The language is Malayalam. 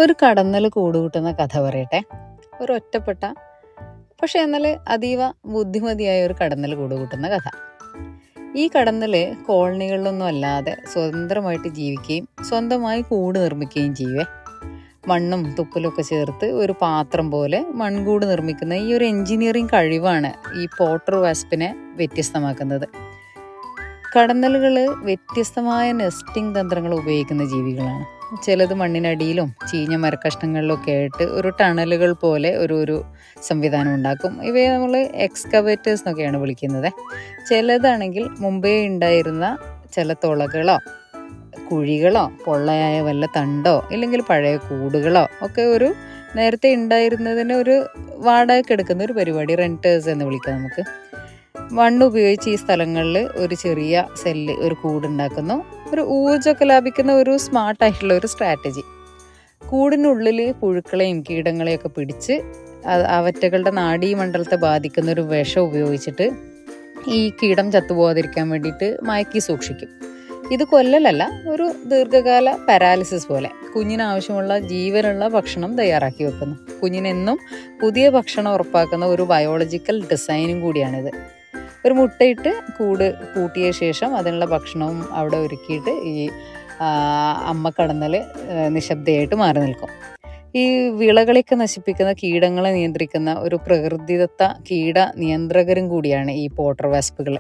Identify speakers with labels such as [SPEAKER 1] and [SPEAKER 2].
[SPEAKER 1] ഒരു കടന്നൽ കൂട് കൂട്ടുന്ന കഥ പറയട്ടെ. ഒരു ഒറ്റപ്പെട്ട പക്ഷെ എന്നാൽ അതീവ ബുദ്ധിമതിയായ ഒരു കടന്നൽ കൂട് കൂട്ടുന്ന കഥ. ഈ കടന്നൽ കോളനികളിലൊന്നും അല്ലാതെ സ്വതന്ത്രമായിട്ട് ജീവിക്കുകയും സ്വന്തമായി കൂട് നിർമ്മിക്കുകയും ചെയ്യുവേ. മണ്ണും തുപ്പലൊക്കെ ചേർത്ത് ഒരു പാത്രം പോലെ മൺകൂട് നിർമ്മിക്കുന്ന ഈ ഒരു എൻജിനീയറിംഗ് കഴിവാണ് ഈ പോട്ടർ വാസ്പിനെ വ്യത്യസ്തമാക്കുന്നത്. കടന്നലുകൾ വ്യത്യസ്തമായ നെസ്റ്റിംഗ് തന്ത്രങ്ങൾ ഉപയോഗിക്കുന്ന ജീവികളാണ്. ചിലത് മണ്ണിനടിയിലും ചീഞ്ഞ മരക്കഷ്ണങ്ങളിലൊക്കെ ആയിട്ട് ഒരു ടണലുകൾ പോലെ ഒരു സംവിധാനം ഉണ്ടാക്കും. ഇവയെ നമ്മൾ എക്സ്കവേറ്റേഴ്സ് എന്നൊക്കെയാണ് വിളിക്കുന്നത്. ചിലതാണെങ്കിൽ മുമ്പേ ഉണ്ടായിരുന്ന ചില തുളകളോ കുഴികളോ പൊള്ളയായ വല്ല തണ്ടോ ഇല്ലെങ്കിൽ പഴയ കൂടുകളോ ഒക്കെ ഒരു നേരത്തെ ഉണ്ടായിരുന്നതിന് ഒരു വാടകയ്ക്ക് എടുക്കുന്ന ഒരു പരിപാടി, റെൻറ്റേഴ്സ് എന്ന് വിളിക്കാം നമുക്ക്. മണ്ണ് ഉപയോഗിച്ച് ഈ സ്ഥലങ്ങളിൽ ഒരു ചെറിയ സെല്ല് ഒരു കൂടുണ്ടാക്കുന്നു. ഒരു ഊർജ്ജമൊക്കെ ലാഭിക്കുന്ന ഒരു സ്മാർട്ടായിട്ടുള്ള ഒരു സ്ട്രാറ്റജി. കൂടിനുള്ളിൽ പുഴുക്കളെയും കീടങ്ങളെയൊക്കെ പിടിച്ച് അവറ്റകളുടെ നാഡീമണ്ഡലത്തെ ബാധിക്കുന്ന ഒരു വിഷം ഉപയോഗിച്ചിട്ട് ഈ കീടം ചത്തുപോകാതിരിക്കാൻ വേണ്ടിയിട്ട് മയക്കി സൂക്ഷിക്കും. ഇത് കൊല്ലലല്ല, ഒരു ദീർഘകാല പാരാലിസിസ് പോലെ കുഞ്ഞിനാവശ്യമുള്ള ജീവനുള്ള ഭക്ഷണം തയ്യാറാക്കി വെക്കുന്നു. കുഞ്ഞിനെന്നും പുതിയ ഭക്ഷണം ഉറപ്പാക്കുന്ന ഒരു ബയോളജിക്കൽ ഡിസൈനും കൂടിയാണിത്. ഒരു മുട്ടയിട്ട് കൂട് പൂട്ടിയ ശേഷം അതിനുള്ള ഭക്ഷണവും അവിടെ ഒരുക്കിയിട്ട് ഈ അമ്മ കടന്നൽ നിശബ്ദയായിട്ട് മാറി നിൽക്കും. ഈ വിളകളൊക്കെ നശിപ്പിക്കുന്ന കീടങ്ങളെ നിയന്ത്രിക്കുന്ന ഒരു പ്രകൃതിദത്ത കീട നിയന്ത്രകരും കൂടിയാണ് ഈ പോട്ടർ വാസ്പുകൾ.